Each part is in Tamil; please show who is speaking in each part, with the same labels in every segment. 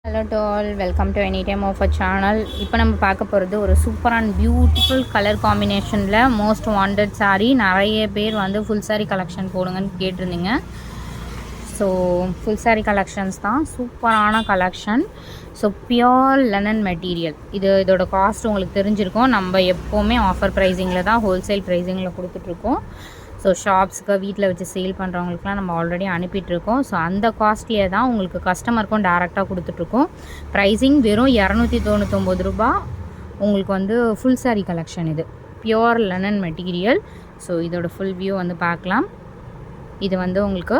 Speaker 1: Hello to all, welcome to any time of a channel. இப்போ நம்ம பார்க்க போகிறது ஒரு சூப்பர் அண்ட் பியூட்டிஃபுல் கலர் காம்பினேஷனில் மோஸ்ட் வாண்டட் saree. நிறைய பேர் வந்து ஃபுல் saree கலெக்ஷன் போடுங்கன்னு கேட்டிருந்தீங்க. ஸோ ஃபுல் saree கலெக்ஷன்ஸ் தான், சூப்பரான collection. So pure linen material. இதோட காஸ்ட் உங்களுக்கு தெரிஞ்சிருக்கும். நம்ம எப்போவுமே ஆஃபர் ப்ரைஸிங்கில் தான், ஹோல்சேல் ப்ரைஸிங்கில் கொடுத்துட்ருக்கோம். ஸோ ஷாப்ஸுக்கு வீட்டில் வச்சு சேல் பண்ணுறவங்களுக்குலாம் நம்ம ஆல்ரெடி அனுப்பிட்டுருக்கோம். ஸோ அந்த காஸ்ட்லியே தான் உங்களுக்கு கஸ்டமருக்கும் டேரெக்டாக கொடுத்துட்ருக்கோம். ப்ரைஸிங் வெறும் 299 ரூபா. உங்களுக்கு வந்து ஃபுல் saree கலெக்ஷன். இது பியோர் லெனன் மெட்டீரியல். ஸோ இதோட ஃபுல் வியூ வந்து பார்க்கலாம். இது வந்து உங்களுக்கு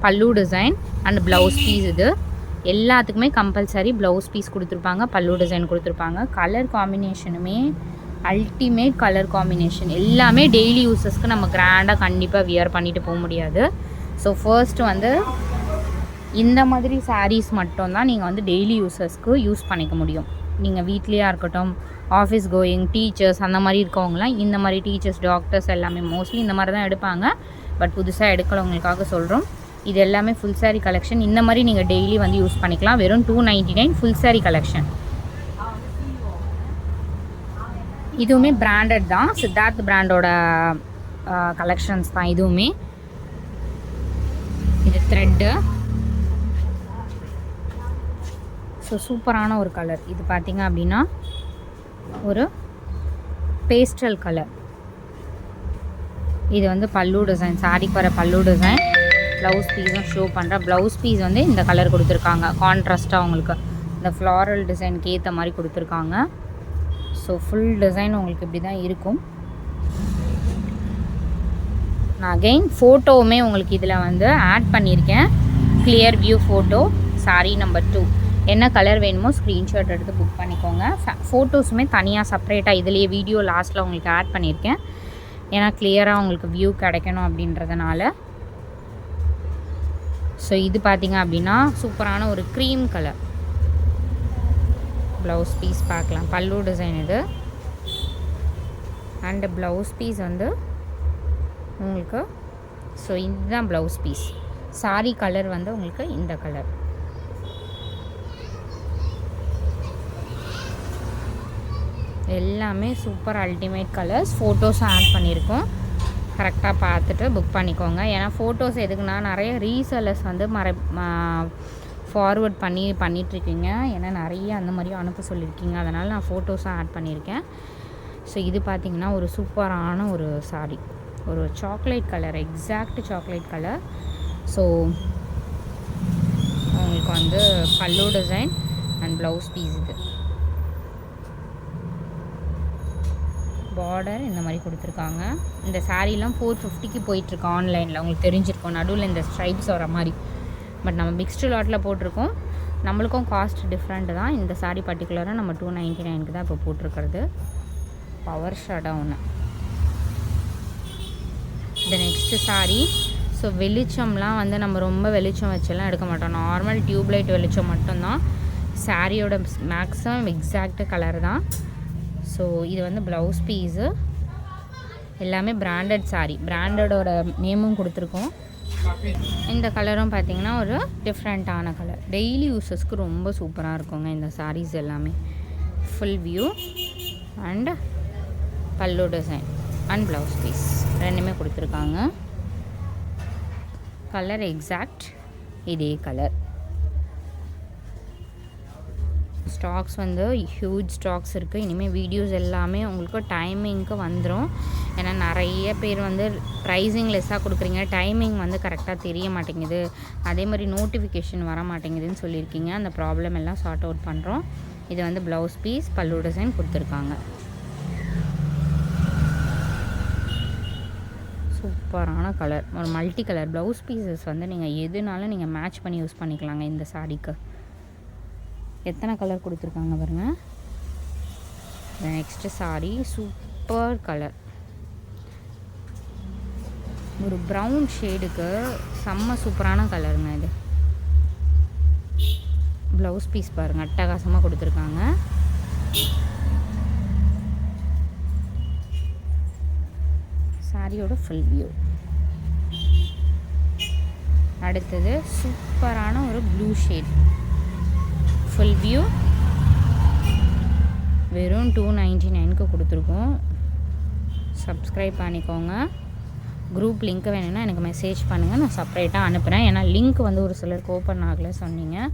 Speaker 1: பல்லு டிசைன் அண்ட் ப்ளவுஸ் பீஸ். இது எல்லாத்துக்குமே கம்பல்சரி ப்ளவுஸ் பீஸ் கொடுத்துருப்பாங்க, பல்லு டிசைன் கொடுத்துருப்பாங்க. கலர் காம்பினேஷனுமே அல்டிமேட் கலர் காம்பினேஷன். எல்லாமே டெய்லி யூஸஸ்க்கு நம்ம கிராண்டாக கண்டிப்பாக வியர் பண்ணிட்டு போக முடியாது. ஸோ ஃபர்ஸ்ட் வந்து இந்த மாதிரி சாரீஸ் மட்டும்தான் நீங்கள் வந்து டெய்லி யூஸஸ்க்கு யூஸ் பண்ணிக்க முடியும். நீங்கள் வீட்லேயா இருக்கட்டும், ஆஃபீஸ் கோயிங் டீச்சர்ஸ் அந்த மாதிரி இருக்கவங்களாம் இந்த மாதிரி டீச்சர்ஸ், டாக்டர்ஸ் எல்லாமே மோஸ்ட்லி இந்த மாதிரி தான் எடுப்பாங்க. பட் புதுசாக எடுக்கிறவங்களுக்காக சொல்கிறோம். இது எல்லாமே ஃபுல் saree கலெக்ஷன். இந்த மாதிரி நீங்கள் டெய்லி வந்து யூஸ் பண்ணிக்கலாம். வெறும் 299 ஃபுல் saree கலெக்ஷன். இதுவுமே பிராண்டட் தான், சித்தார்த் பிராண்டோட கலெக்ஷன்ஸ் தான் இதுவுமே. இது த்ரெட்டு. ஸோ சூப்பரான ஒரு கலர். இது பார்த்திங்க அப்படின்னா ஒரு பேஸ்டல் கலர். இது வந்து பல்லு டிசைன், சாரிக்கு வர பல்லு டிசைன். ப்ளவுஸ் பீஸும் ஷோ பண்ணுற ப்ளவுஸ் பீஸ் வந்து இந்த கலர் கொடுத்துருக்காங்க. கான்ட்ராஸ்ட்டாக உங்களுக்கு இந்த ஃப்ளாரல் டிசைனுக்கு ஏற்ற மாதிரி கொடுத்துருக்காங்க. ஸோ ஃபுல் டிசைன் உங்களுக்கு இப்படி தான் இருக்கும். நான் அகெயின் ஃபோட்டோவுமே உங்களுக்கு இதில் வந்து ஆட் பண்ணியிருக்கேன். Clear view photo. saree number 2. என்ன கலர் வேணுமோ ஸ்க்ரீன்ஷாட் எடுத்து புக் பண்ணிக்கோங்க. ஃபோட்டோஸுமே தனியாக செப்பரேட்டாக இதுலேயே வீடியோ லாஸ்ட்டில் உங்களுக்கு ஆட் பண்ணியிருக்கேன். ஏன்னா கிளியராக உங்களுக்கு வியூ கிடைக்கணும் அப்படின்றதுனால. ஸோ இது பார்த்திங்க அப்படின்னா சூப்பரான ஒரு க்ரீம் கலர். ப்ளவுஸ் பீஸ் பார்க்கலாம். பல்லு டிசைன் இது. அண்டு ப்ளவுஸ் பீஸ் வந்து உங்களுக்கு, ஸோ இதுதான் ப்ளவுஸ் பீஸ். saree கலர் வந்து உங்களுக்கு இந்த கலர். எல்லாமே சூப்பர் அல்டிமேட் கலர்ஸ். ஃபோட்டோஸும் ஆட் பண்ணியிருக்கோம். கரெக்டாக பார்த்துட்டு புக் பண்ணிக்கோங்க. ஏன்னா ஃபோட்டோஸ் எதுக்குன்னா நிறைய ரீசெல்லர்ஸ் வந்து ஃபார்வர்ட் பண்ணிகிட்ருக்கீங்க. ஏன்னா நிறைய அந்த மாதிரியும் அனுப்ப சொல்லியிருக்கீங்க. அதனால் நான் ஃபோட்டோஸும் ஆட் பண்ணியிருக்கேன். ஸோ இது பார்த்திங்கன்னா ஒரு சூப்பரான ஒரு saree. ஒரு chocolate colour, exact chocolate colour. So உங்களுக்கு வந்து பல்லு டிசைன் அண்ட் ப்ளவுஸ் பீஸ். இது பார்டர் இந்த மாதிரி கொடுத்துருக்காங்க. இந்த சாரீலாம் 450க்கு போயிட்டுருக்கு ஆன்லைனில். உங்களுக்கு தெரிஞ்சிருக்கும், நடுவில் இந்த ஸ்ட்ரைப்ஸ் வர மாதிரி. பட் நம்ம மிக்ஸ்டு லாட்டில் போட்டிருக்கோம். நம்மளுக்கும் காஸ்ட் டிஃப்ரெண்ட் தான். இந்த saree பர்டிகுலராக நம்ம 299க்கு தான் இப்போ போட்டிருக்கிறது. பவர் ஷடவுன்னு. இந்த நெக்ஸ்ட்டு saree. ஸோ வெளிச்சம்லாம் வந்து நம்ம ரொம்ப வெளிச்சம் வச்செல்லாம் எடுக்க மாட்டோம். நார்மல் டியூப்லைட் வெளிச்சம் மட்டும்தான். சாரியோட மேக்ஸிமம் எக்ஸாக்ட் கலர் தான். ஸோ இது வந்து ப்ளவுஸ் பீஸு. எல்லாமே பிராண்டட் saree. பிராண்டடோட நேமும் கொடுத்துருக்கோம். இந்த கலரும் பார்த்திங்கன்னா ஒரு டிஃப்ரெண்ட்டான கலர். டெய்லி யூஸஸ்க்கு ரொம்ப சூப்பராக இருக்குங்க இந்த sarees எல்லாமே. ஃபுல் வியூ அண்ட் பல்லு டிசைன் அண்ட் ப்ளவுஸ் பீஸ் ரெண்டுமே கொடுத்துருக்காங்க. கலர் எக்ஸாக்ட் இதே கலர். ஸ்டாக்ஸ் வந்து ஹியூஜ் ஸ்டாக்ஸ் இருக்குது. இனிமேல் வீடியோஸ் எல்லாமே உங்களுக்கு டைமிங்க்கு வந்துடும். ஏன்னா நிறைய பேர் வந்து ப்ரைஸிங் லெஸ்ஸாக கொடுக்குறீங்க, டைமிங் வந்து கரெக்டாக தெரிய மாட்டேங்குது, அதே மாதிரி நோட்டிஃபிகேஷன் வர மாட்டேங்குதுன்னு சொல்லியிருக்கீங்க. அந்த ப்ராப்ளம் எல்லாம் சார்ட் அவுட் பண்ணுறோம். இது வந்து ப்ளவுஸ் பீஸ், பல்லு டிசைன் கொடுத்துருக்காங்க. சூப்பரான கலர். ஒரு மல்டி கலர் ப்ளவுஸ் பீசஸ் வந்து நீங்கள் எதுனாலும் நீங்கள் மேட்ச் பண்ணி யூஸ் பண்ணிக்கலாங்க இந்த சாரீக்கு. எத்தனை கலர் கொடுத்துருக்காங்க பாருங்கள். Next saree super colour. ஒரு ப்ரௌன் ஷேடுக்கு செம்ம சூப்பரான கலருங்க இது. ப்ளவுஸ் பீஸ் பாருங்கள், அட்டகாசமாக கொடுத்துருக்காங்க. சாரியோட ஃபுல் வியூ. அடுத்தது சூப்பரான ஒரு ப்ளூ ஷேட். Full view. வெறும் 299க்கு கொடுத்துருக்கோம். சப்ஸ்கிரைப் பண்ணிக்கோங்க. குரூப் லிங்க் வேணும்னா எனக்கு மெசேஜ் பண்ணுங்கள், நான் செப்பரேட்டாக அனுப்புகிறேன். ஏன்னா லிங்க் வந்து ஒரு சிலருக்கு ஓப்பன் ஆகலை சொன்னீங்க.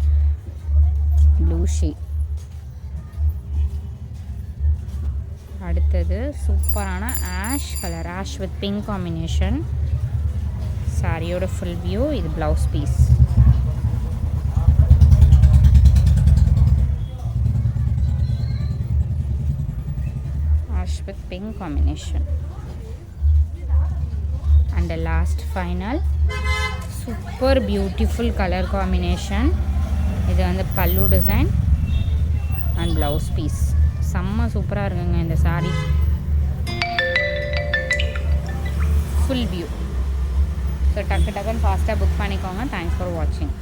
Speaker 1: Blue shade. அடுத்தது சூப்பரான ash colour, ash with pink combination. சாரியோட ஃபுல் வியூ. இது blouse piece. Ash with pink combination. And the last final super beautiful colour combination. இது வந்து பல்லு டிசைன் அண்ட் ப்ளவுஸ் பீஸ். செம்ம சூப்பராக இருக்குங்க இந்த சாரீ. Full view. ஸோ டக்குன்னு ஃபாஸ்ட்டாக புக் பண்ணிக்கோங்க. தேங்க்ஸ் ஃபார் வாட்சிங்.